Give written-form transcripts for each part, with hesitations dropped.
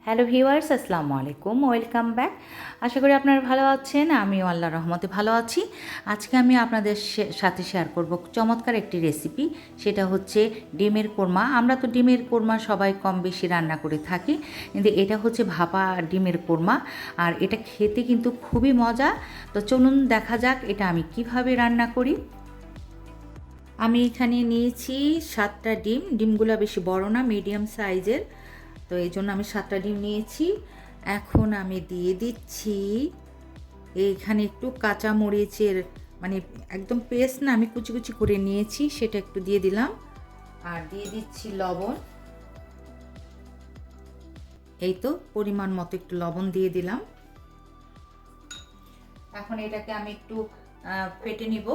Hello viewers, আসসালামু আলাইকুম, welcome back. আশা করি আপনারা ভালো আছেন, আমিও আল্লাহর রহমতে ভালো আছি। আজকে আমি আপনাদের সাথে শেয়ার করব চমৎকার একটি রেসিপি। সেটা হচ্ছে ডিমের কোরমা। আমরা তো ডিমের কোরমা সবাই কম বেশি রান্না করে থাকি, কিন্তু এটা হচ্ছে ভাপা ডিমের কোরমা। আর এটা খেতে কিন্তু খুবই মজা। তো চলুন দেখা যাক এটা আমি কিভাবে রান্না করি। আমি এখানে নিয়েছি 7টা ডিম। ডিমগুলো বেশি বড় না, মিডিয়াম সাইজের। তো এই জন্য আমি 7টা ডিম নিয়েছি। এখন আমি দিয়ে দিচ্ছি এইখানে একটু কাঁচা মরিচের, মানে একদম পেস্ট না, আমি কুচি কুচি করে নিয়েছি, সেটা একটু দিয়ে দিলাম। আর দিয়ে দিচ্ছি লবণ। এই তো পরিমাণ মতো একটু লবণ দিয়ে দিলাম। এখন এটাকে আমি একটু ফেটে নিব।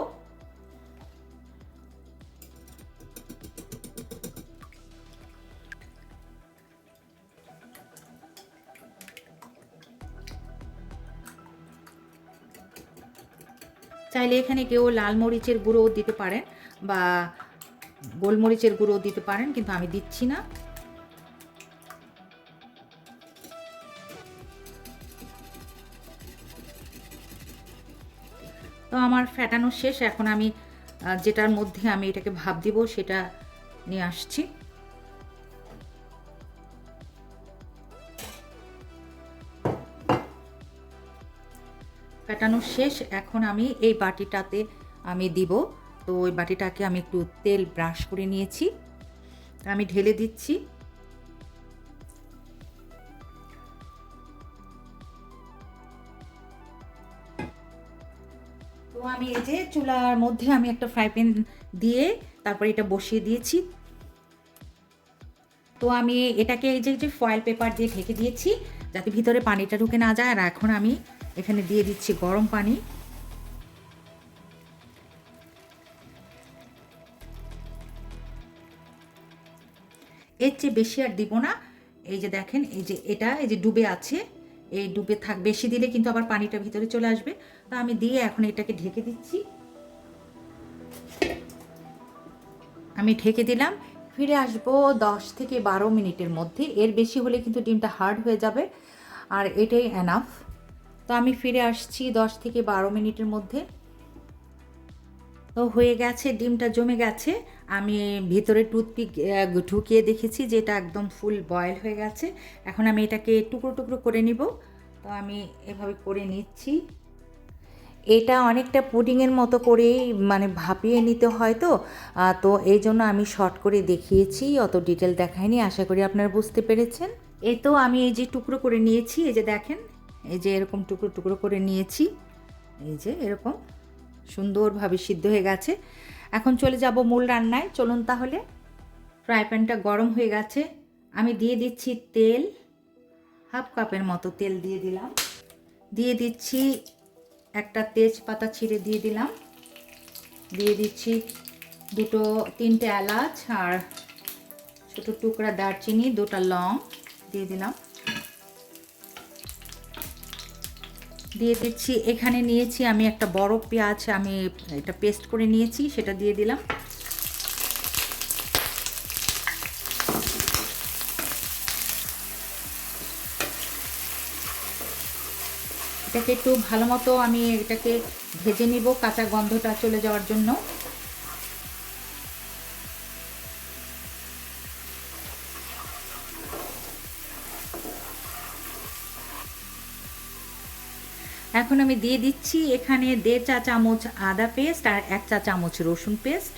চাইলে এখানে কেউ লাল মরিচের গুঁড়োও দিতে পারেন বা গোলমরিচের গুঁড়োও দিতে পারেন, কিন্তু আমি দিচ্ছি না। তো আমার ফ্যাটানো শেষ। এখন আমি যেটার মধ্যে আমি এটাকে ভাপ দিব সেটা নিয়ে আসছি। ফ্যাটানো শেষ। এখন আমি এই বাটিটাতে আমি দিব। তো ওই বাটিটাকে আমি একটু তেল ব্রাশ করে নিয়েছি, আমি ঢেলে দিচ্ছি। তো আমি এই যে চুলার মধ্যে আমি একটা ফ্রাই প্যান দিয়ে তারপরে এটা বসিয়ে দিয়েছি। তো আমি এটাকে এই যে ফয়েল পেপার দিয়ে ঢেকে দিয়েছি যাতে ভিতরে পানিটা ঢুকে না যায়। আর এখন আমি এখানে দিয়ে দিচ্ছি গরম পানি। এর চেয়ে বেশি আর দিব না। এই যে দেখেন, এই যে এটা এই যে ডুবে আছে, এই ডুবে থাক। বেশি দিলে কিন্তু আবার পানিটা ভিতরে চলে আসবে। তো আমি দিয়ে এখন এটাকে ঢেকে দিচ্ছি। আমি ঢেকে দিলাম। ফিরে আসবো 10 থেকে 12 মিনিটের মধ্যে। এর বেশি হলে কিন্তু ডিমটা হার্ড হয়ে যাবে, আর এটাই এনাফ। তো আমি ফিরে আসছি 10 থেকে 12 মিনিটের মধ্যে। তো হয়ে গেছে, ডিমটা জমে গেছে। আমি ভিতরে টুথপিক ঢুকিয়ে দেখেছি যে এটা একদম ফুল বয়েল হয়ে গেছে। এখন আমি এটাকে টুকরো টুকরো করে নিব। তো আমি এভাবে করে নিচ্ছি। এটা অনেকটা পুডিংয়ের মতো করেই মানে ভাপিয়ে নিতে হয়। তো তো এই জন্য আমি শর্ট করে দেখিয়েছি, অত ডিটেল দেখাইনি। আশা করি আপনারা বুঝতে পেরেছেন। এই তো আমি এই যে টুকরো করে নিয়েছি, এই যে দেখেন, এই যে এরকম টুকরো টুকরো করে নিয়েছি। এই যে এরকম সুন্দরভাবে সিদ্ধ হয়ে গেছে। এখন চলে যাব মূল রান্নায়। চলুন তাহলে। ফ্রাই প্যানটা গরম হয়ে গেছে। আমি দিয়ে দিচ্ছি তেল। হাফ কাপের মতো তেল দিয়ে দিলাম। দিয়ে দিচ্ছি একটা তেজপাতা ছিঁড়ে দিয়ে দিলাম। দিয়ে দিচ্ছি 2-3টে এলাচ আর ছোটো টুকরা দারচিনি, 2টা লং দিয়ে দিলাম। দিয়ে দিচ্ছি, এখানে নিয়েছি আমি একটা বড় পেঁয়াজ, আমি এটা পেস্ট করে নিয়েছি, সেটা দিয়ে দিলাম। এটাকে একটু ভালো মতো আমি এটাকে ভেজে নিব কাঁচা গন্ধটা চলে যাওয়ার জন্য। এখন আমি দিয়ে দিচ্ছি এখানে 1.5 চা চামচ আদা পেস্ট আর 1 চা চামচ রসুন পেস্ট।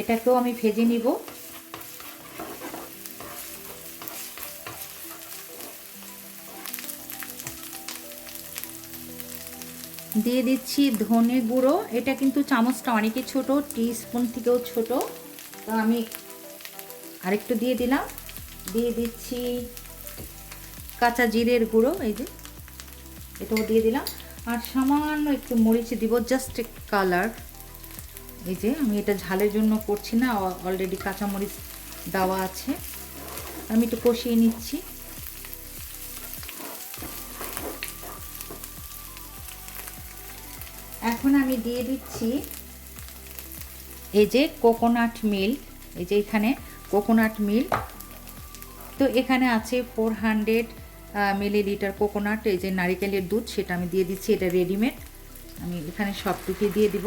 এটাকেও আমি ভেজে নিব। দিয়ে দিচ্ছি ধনে গুঁড়ো। এটা কিন্তু চামচটা অনেকই ছোট, টিস্পুন থেকেও ছোট। তো আমি আরেকটু দিয়ে দিলাম। দিয়ে দিচ্ছি কাঁচা জিরের গুঁড়ো, এই যে এটাও দিয়ে দিলাম। আর সামান্য একটু মরিচ দিব, জাস্ট কালার। এই যে আমি এটা ঝালের জন্য করছি না, অলরেডি কাঁচা মরিচ দেওয়া আছে। আমি একটু কষিয়ে নিচ্ছি। এখন আমি দিয়ে দিচ্ছি এই যে কোকোনাট মিল্ক। এই যে এখানে কোকোনাট মিল্ক, তো এখানে আছে 400 মিলিলিটার কোকোনাট, এই যে নারিকেলের দুধ, সেটা আমি দিয়ে দিচ্ছি। এটা রেডিমেড, আমি এখানে সবটুকু দিয়ে দিব।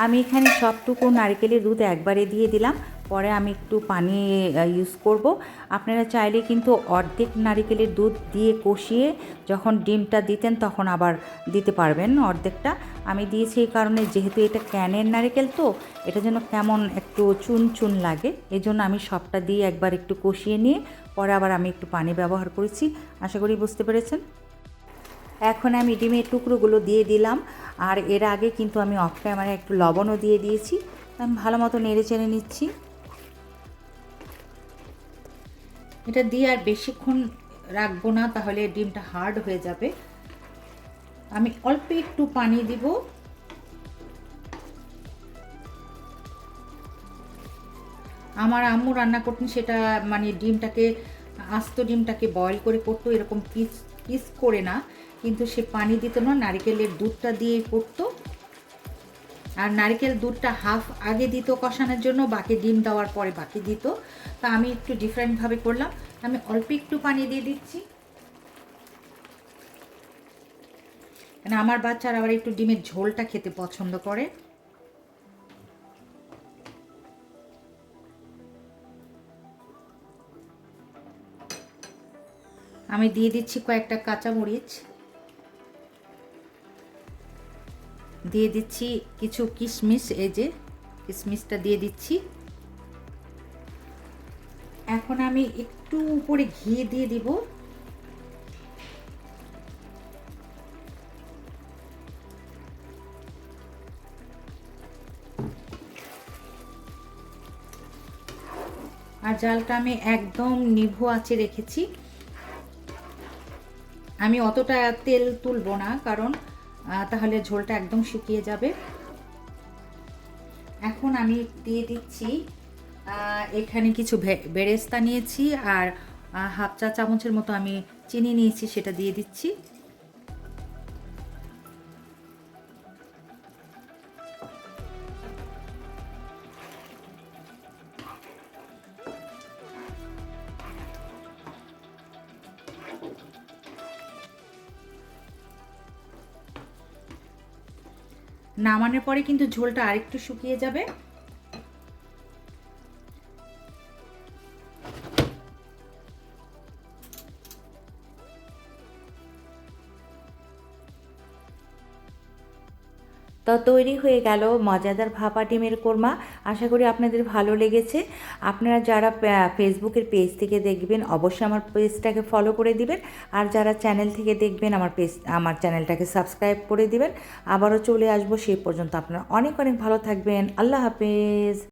আমি এখানে সবটুকু নারকেলের দুধ একবারে দিয়ে দিলাম, পরে আমি একটু পানি ইউজ করব। আপনারা চাইলে কিন্তু অর্ধেক নারকেলের দুধ দিয়ে কষিয়ে যখন ডিমটা দিতেন তখন আবার দিতে পারবেন অর্ধেকটা। আমি দিয়েছি এই কারণে, যেহেতু এটা ক্যানের নারকেল, তো এটা যেন কেমন একটু চুন চুন লাগে, এই জন্য আমি সবটা দিয়ে একবার একটু কষিয়ে নিয়ে পরে আবার আমি একটু পানি ব্যবহার করেছি। আশা করি বুঝতে পেরেছেন। এখন আমি ডিমের টুকরোগুলো দিয়ে দিলাম, আর এর আগে কিন্তু আমি অফ ক্যামেরায় একটু লবণও দিয়ে দিয়েছি। আমি ভালো মতো নেড়ে চেড়ে নিচ্ছি। এটা দিয়ে আর বেশিক্ষণ রাখবো না, তাহলে ডিমটা হার্ড হয়ে যাবে। আমি অল্প একটু পানি দিব। আমার আম্মু রান্না করতেন, সেটা মানে ডিমটাকে, আস্ত ডিমটাকে বয়েল করে করতো, এরকম পিস পিস করে না, কিন্তু সে পানি দিত না, নারকেলের দুধটা দিয়ে করতো। আর নারকেল দুধটা হাফ আগে দিত কষানোর জন্য, বাকি ডিম দেওয়ার পরে বাকি দিত। তা আমি একটু ডিফারেন্টভাবে করলাম, আমি অল্প একটু পানি দিয়ে দিচ্ছি। মানে আমার বাচ্চারা আবার একটু ডিমের ঝোলটা খেতে পছন্দ করে। আমি দিয়ে দিচ্ছি কয়েকটা কাঁচামরিচ, দিয়ে দিচ্ছি কিছু কিশমিশ, এই যে কিশমিশটা দিয়ে দিচ্ছি। এখন আমি একটু উপরে ঘি দিয়ে দিব। আর জালটা আমি একদম নিভু আঁচে রেখেছি। আমি অতটা তেল তুলবো না, কারণ তাহলে ঝোলটা একদম শুকিয়ে যাবে। এখন আমি দিয়ে দিচ্ছি, এখানে কিছু বেরেস্তা নিয়েছি, আর হাফ চা চামচের মতো আমি চিনি নিয়েছি, সেটা দিয়ে দিচ্ছি। নামানোর পরে কিন্তু ঝোলটা আরেকটু শুকিয়ে যাবে। তো তৈরি হয়ে গেল মজাদার ভাপা ডিমের কোরমা। আশা করি আপনাদের ভালো লেগেছে। আপনারা যারা ফেসবুকের পেজ থেকে দেখবেন অবশ্যই আমার পেজটাকে ফলো করে দিবেন, আর যারা চ্যানেল থেকে দেখবেন আমার চ্যানেলটাকে সাবস্ক্রাইব করে দিবেন। আবারও চলে আসবো, সেই পর্যন্ত আপনারা অনেক অনেক ভালো থাকবেন। আল্লাহ হাফেজ।